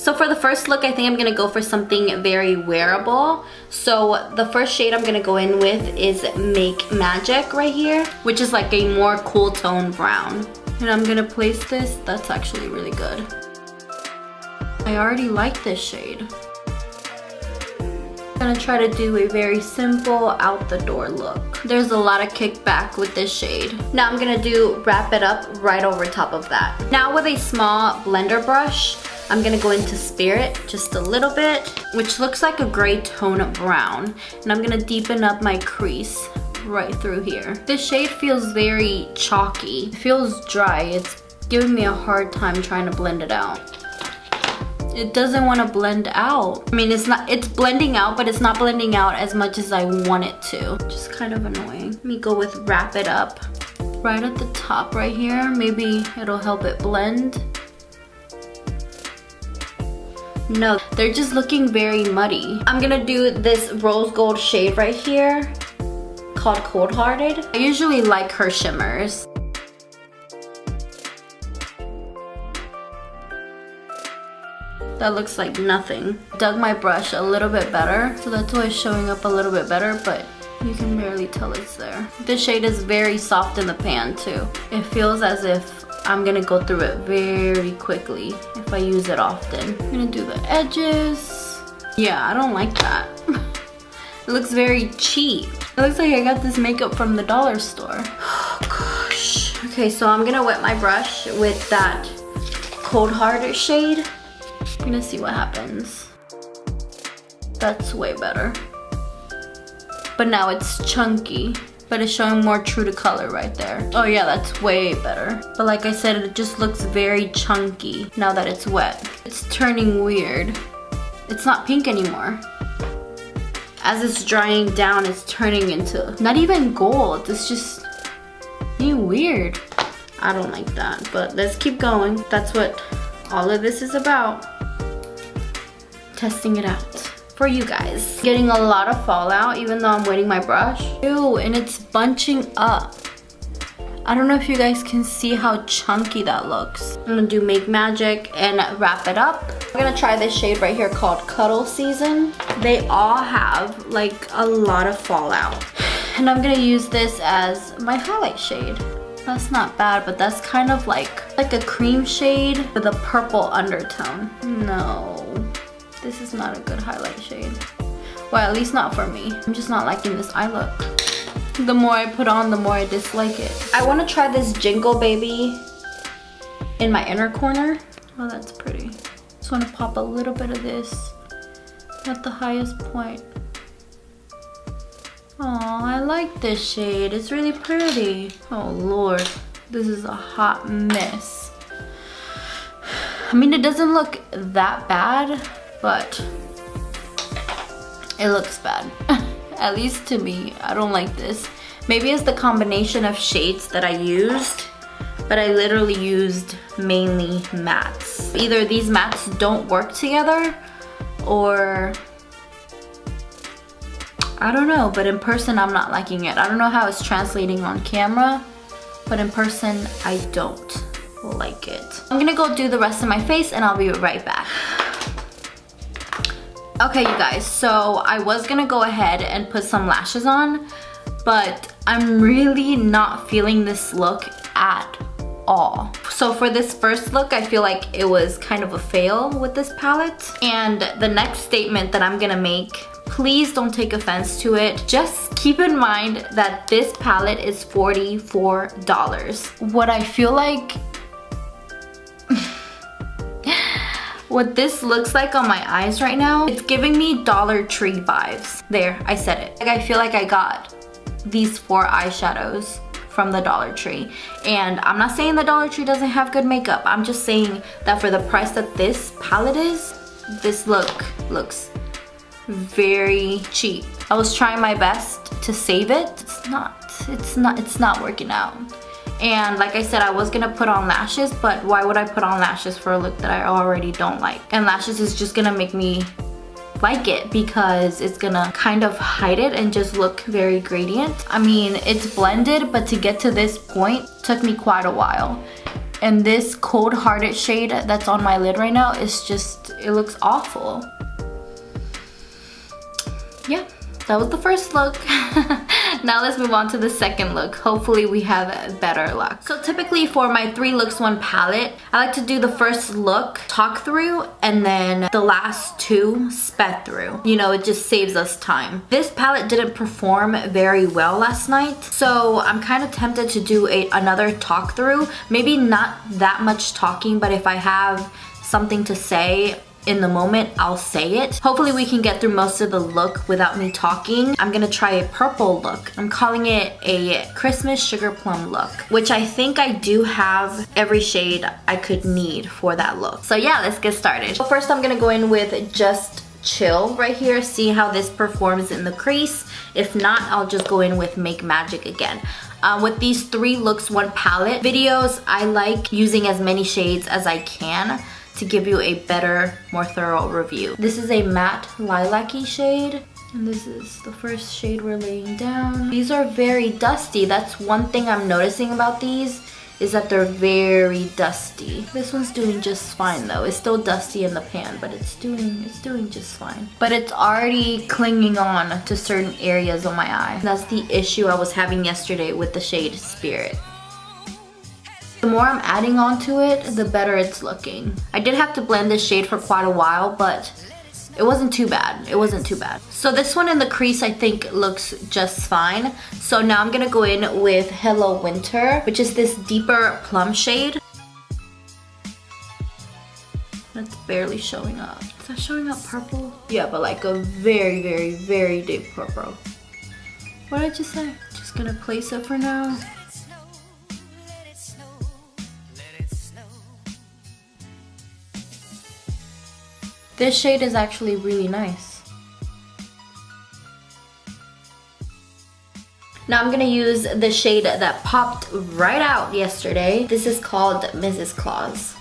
So for the first look, I think I'm gonna go for something very wearable. So the first shade I'm gonna go in with is Make Magic right here, which is like a more cool tone brown. And I'm gonna place this. That's actually really good. I already like this shade. I'm gonna try to do a very simple out the door look. There's a lot of kickback with this shade. Now I'm gonna wrap it up right over top of that. Now with a small blender brush, I'm gonna go into Spirit just a little bit, which looks like a gray tone brown. And I'm gonna deepen up my crease right through here. This shade feels very chalky. It feels dry. It's giving me a hard time trying to blend it out. It doesn't want to blend out. I mean, it's blending out, but it's not blending out as much as I want it to. Just kind of annoying. Let me go with Wrap It Up right at the top right here. Maybe it'll help it blend. No, they're just looking very muddy. I'm gonna do this rose gold shade right here called Cold Hearted. I usually like her shimmers. That looks like nothing. Dug my brush a little bit better, so that's why it's showing up a little bit better, but you can barely tell it's there. This shade is very soft in the pan too. It feels as if I'm gonna go through it very quickly if I use it often. I'm gonna do the edges. Yeah, I don't like that. It looks very cheap. It looks like I got this makeup from the dollar store. Oh gosh. Okay, so I'm gonna wet my brush with that Cold Hearted shade. I'm gonna see what happens. That's way better. But now it's chunky, but it's showing more true to color right there. Oh yeah, that's way better. But like I said, it just looks very chunky now that it's wet. It's turning weird. It's not pink anymore. As it's drying down, it's turning into not even gold. It's just being weird. I don't like that, but let's keep going. That's what all of this is about. Testing it out for you guys. Getting a lot of fallout even though I'm wetting my brush. Ew, and it's bunching up. I don't know if you guys can see how chunky that looks. I'm gonna do Make Magic and Wrap It Up. I'm gonna try this shade right here called Cuddle Season. They all have like a lot of fallout. And I'm gonna use this as my highlight shade. That's not bad, but that's kind of like a cream shade with a purple undertone. No. This is not a good highlight shade. Well, at least not for me. I'm just not liking this eye look. The more I put on, the more I dislike it. I want to try this Jingle Baby in my inner corner. Oh, that's pretty. Just want to pop a little bit of this at the highest point. Oh, I like this shade. It's really pretty. Oh Lord, this is a hot mess. I mean, it doesn't look that bad, but it looks bad. At least to me. I don't like this. Maybe it's the combination of shades that I used, but I literally used mainly mattes. Either these mattes don't work together, or I don't know, but in person I'm not liking it. I don't know how it's translating on camera, but in person I don't like it. I'm gonna go do the rest of my face and I'll be right back. Okay, you guys, so I was gonna go ahead and put some lashes on, but I'm really not feeling this look at all. So for this first look, I feel like it was kind of a fail with this palette. And the next statement that I'm gonna make, please don't take offense to it. Just keep in mind that this palette is $44. What I feel like what this looks like on my eyes right now, it's giving me Dollar Tree vibes. There, I said it. Like, I feel like I got these 4 eyeshadows from the Dollar Tree. And I'm not saying the Dollar Tree doesn't have good makeup. I'm just saying that for the price that this palette is, this look looks very cheap. I was trying my best to save it. It's not working out. And like I said, I was gonna put on lashes, but why would I put on lashes for a look that I already don't like? And lashes is just gonna make me like it because it's gonna kind of hide it and just look very gradient. I mean, it's blended, but to get to this point took me quite a while. And this Cold Hearted shade that's on my lid right now is just, it looks awful. Yeah, that was the first look. Now let's move on to the second look. Hopefully we have better luck. So typically for my 3 looks 1 palette, I like to do the first look talk through and then the last 2 sped through. You know, it just saves us time. This palette didn't perform very well last night, so I'm kind of tempted to do another talk through. Maybe not that much talking, but if I have something to say in the moment, I'll say it. Hopefully we can get through most of the look without me talking. I'm gonna try a purple look. I'm calling it a Christmas Sugar Plum look, which I think I do have every shade I could need for that look. So yeah, let's get started. So first I'm gonna go in with Just Chill right here, see how this performs in the crease. If not, I'll just go in with Make Magic again. With these 3 looks 1 palette videos, I like using as many shades as I can to give you a better, more thorough review. This is a matte lilac-y shade, and this is the first shade we're laying down. These are very dusty. That's one thing I'm noticing about these, is that they're very dusty. This one's doing just fine though. It's still dusty in the pan, but it's doing just fine. But it's already clinging on to certain areas on my eye. That's the issue I was having yesterday with the shade Spirit. The more I'm adding onto it, the better it's looking. I did have to blend this shade for quite a while, but it wasn't too bad. It wasn't too bad. So this one in the crease I think looks just fine. So now I'm gonna go in with Hello Winter, which is this deeper plum shade. That's barely showing up. Is that showing up purple? Yeah, but like a very, very, very deep purple. What did I just say? Just gonna place it for now. This shade is actually really nice. Now I'm gonna use the shade that popped right out yesterday. This is called Mrs. Claus.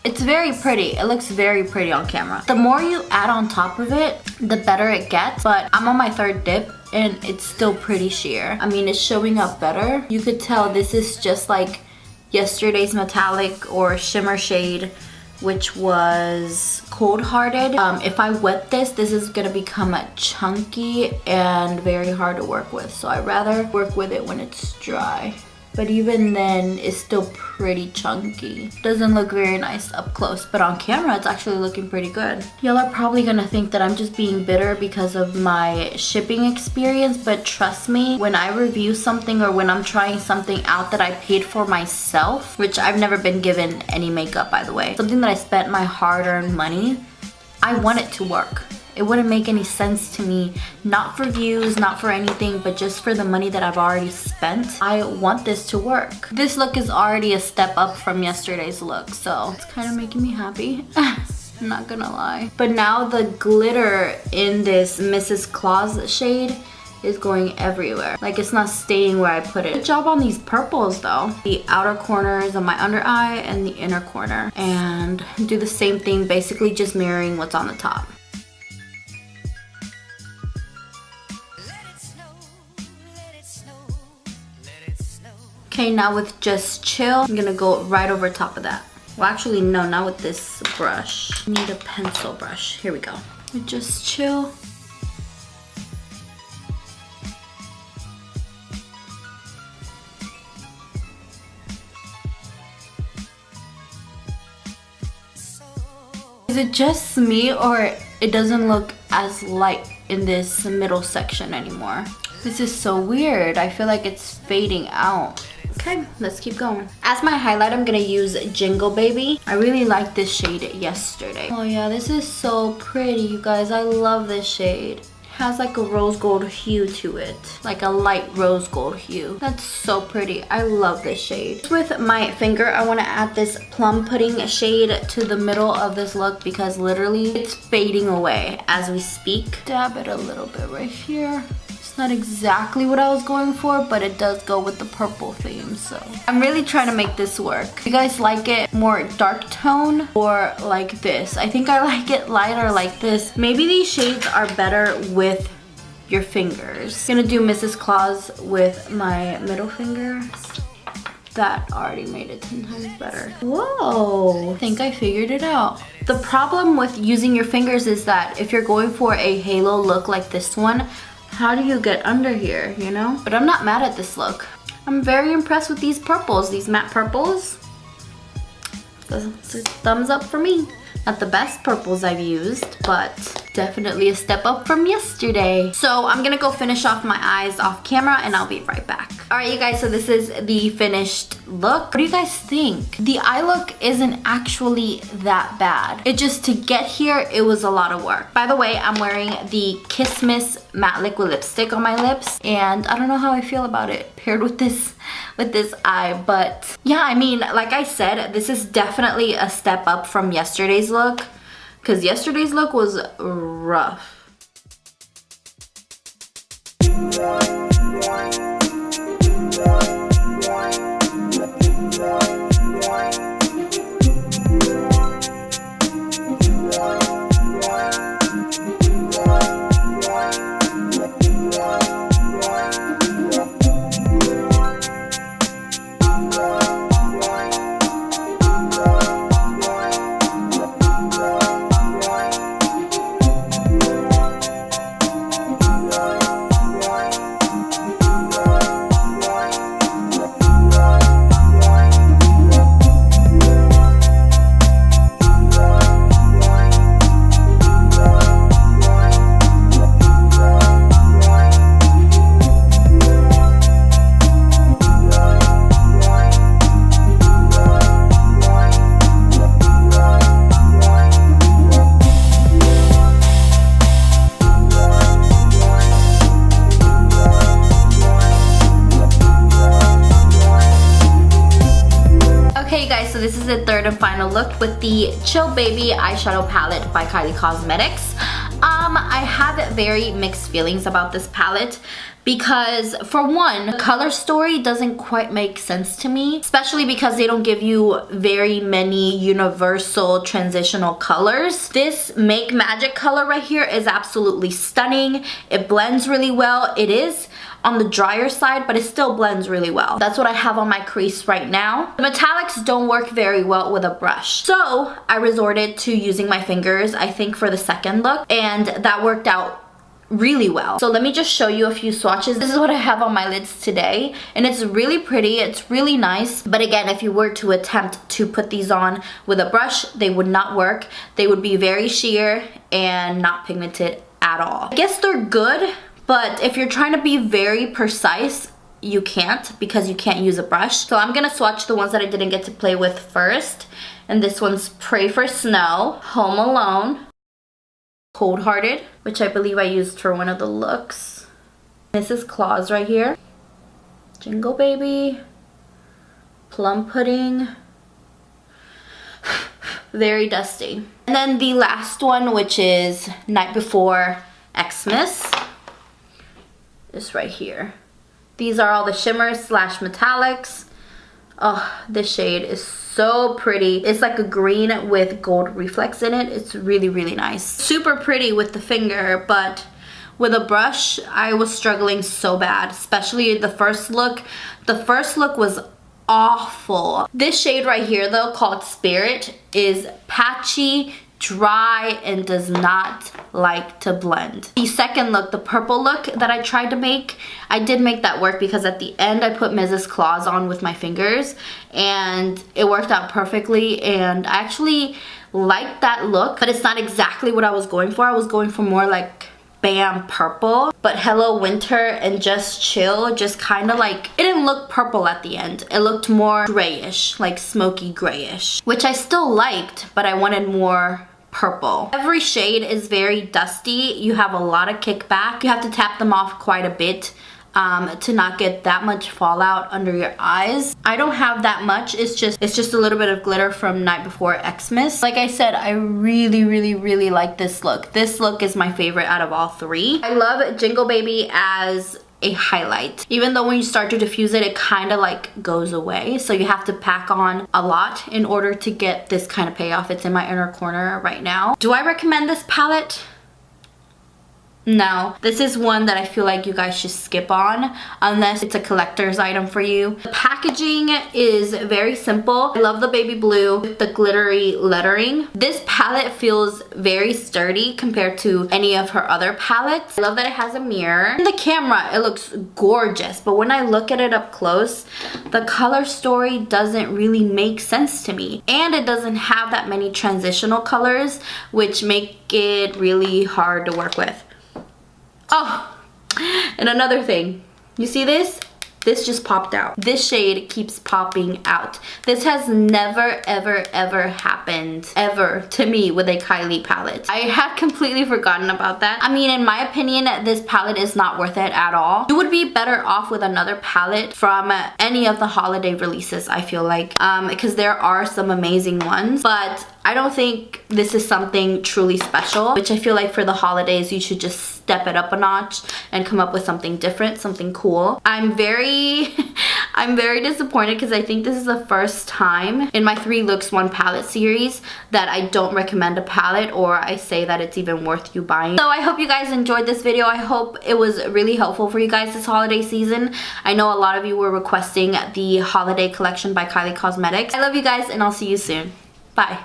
It's very pretty. It looks very pretty on camera. The more you add on top of it, the better it gets. But I'm on my 3rd dip and it's still pretty sheer. I mean, it's showing up better. You could tell this is just like yesterday's metallic or shimmer shade, which was Cold Hearted. If I wet this is gonna become chunky and very hard to work with. So I'd rather work with it when it's dry. But even then, it's still pretty chunky. Doesn't look very nice up close, but on camera, it's actually looking pretty good. Y'all are probably gonna think that I'm just being bitter because of my shipping experience, but trust me, when I review something or when I'm trying something out that I paid for myself, which I've never been given any makeup, by the way, something that I spent my hard-earned money, I want it to work. It wouldn't make any sense to me, not for views, not for anything, but just for the money that I've already spent. I want this to work. This look is already a step up from yesterday's look, so it's kind of making me happy. I'm not gonna lie. But now the glitter in this Mrs. Claus shade is going everywhere. Like, it's not staying where I put it. Good job on these purples though. The outer corners of my under eye and the inner corner. And do the same thing, basically just mirroring what's on the top. Okay, now with Just Chill, I'm gonna go right over top of that. Well, actually, no, not with this brush. I need a pencil brush. Here we go. With Just Chill. Is it just me, or it doesn't look as light in this middle section anymore? This is so weird. I feel like it's fading out. Okay, let's keep going. As my highlight, I'm gonna use Jingle Baby. I really liked this shade yesterday. Oh yeah, this is so pretty, you guys. I love this shade. It has like a rose gold hue to it. Like a light rose gold hue. That's so pretty. I love this shade. With my finger, I wanna add this Plum Pudding shade to the middle of this look because literally it's fading away as we speak. Dab it a little bit right here. Not exactly what I was going for, but it does go with the purple theme, so I'm really trying to make this work. You guys like it more dark tone or like this? I think I like it lighter like this. Maybe these shades are better with your fingers. I'm gonna do Mrs. Claus with my middle finger. That already made it 10 times better. Whoa, I think I figured it out. The problem with using your fingers is that if you're going for a halo look like this one, how do you get under here, you know? But I'm not mad at this look. I'm very impressed with these purples, these matte purples. It's a thumbs up for me. Not the best purples I've used, but definitely a step up from yesterday. So I'm gonna go finish off my eyes off camera and I'll be right back. All right, you guys, so this is the finished look. What do you guys think? The eye look isn't actually that bad. It just, to get here, it was a lot of work. By the way, I'm wearing the Kiss Miss matte liquid lipstick on my lips, and I don't know how I feel about it paired with this eye. But yeah, I mean, like I said, this is definitely a step up from yesterday's look, because yesterday's look was rough. So this is the third and final look with the Chill Baby eyeshadow palette by Kylie Cosmetics. I have very mixed feelings about this palette because, for one, the color story doesn't quite make sense to me, especially because they don't give you very many universal transitional colors. This Make Magic color right here is absolutely stunning. It blends really well. It is on the drier side, but it still blends really well. That's what I have on my crease right now. The metallics don't work very well with a brush, so I resorted to using my fingers, I think, for the second look, and that worked out really well. So let me just show you a few swatches. This is what I have on my lids today, and it's really pretty, it's really nice. But again, if you were to attempt to put these on with a brush, they would not work. They would be very sheer and not pigmented at all. I guess they're good, but if you're trying to be very precise, you can't, because you can't use a brush. So I'm gonna swatch the ones that I didn't get to play with first. And this one's Pray for Snow, Home Alone, Cold Hearted, which I believe I used for one of the looks. Mrs. Claus right here. Jingle Baby, Plum Pudding. Very dusty. And then the last one, which is Night Before Xmas. This right here. These are all the shimmers slash metallics. Oh, this shade is so pretty. It's like a green with gold reflex in it. It's really, really nice. Super pretty with the finger, but with a brush, I was struggling so bad, especially the first look. The first look was awful. This shade right here though, called Spirit, is patchy, dry, and does not like to blend. The second look, the purple look that I tried to make, I did make that work because at the end I put Mrs. Claus on with my fingers and it worked out perfectly, and I actually liked that look, but it's not exactly what I was going for. I was going for more like bam purple, but Hello Winter and Just Chill just kind of like, it didn't look purple at the end. It looked more grayish, like smoky grayish, which I still liked, but I wanted more purple. Every shade is very dusty. You have a lot of kickback. You have to tap them off quite a bit to not get that much fallout under your eyes. I don't have that much. It's just a little bit of glitter from Night Before Xmas. Like I said, I really, really, really like this look. This look is my favorite out of all three. I love Jingle Baby as a highlight. Even though when you start to diffuse it, it kind of like goes away. So you have to pack on a lot in order to get this kind of payoff. It's in my inner corner right now. Do I recommend this palette? Now, this is one that I feel like you guys should skip on unless it's a collector's item for you. The packaging is very simple. I love the baby blue with the glittery lettering. This palette feels very sturdy compared to any of her other palettes. I love that it has a mirror. In the camera, it looks gorgeous, but when I look at it up close, the color story doesn't really make sense to me. And it doesn't have that many transitional colors, which make it really hard to work with. Oh, and another thing, you see this? This just popped out. This shade keeps popping out. This has never, ever, ever happened, ever, to me with a Kylie palette. I had completely forgotten about that. I mean, in my opinion, this palette is not worth it at all. You would be better off with another palette from any of the holiday releases, I feel like, because there are some amazing ones, but I don't think this is something truly special, which I feel like for the holidays, you should just step it up a notch and come up with something different, something cool. I'm very disappointed because I think this is the first time in my 3 looks 1 palette series that I don't recommend a palette or I say that it's even worth you buying. So I hope you guys enjoyed this video. I hope it was really helpful for you guys this holiday season. I know a lot of you were requesting the holiday collection by Kylie Cosmetics. I love you guys and I'll see you soon. Bye.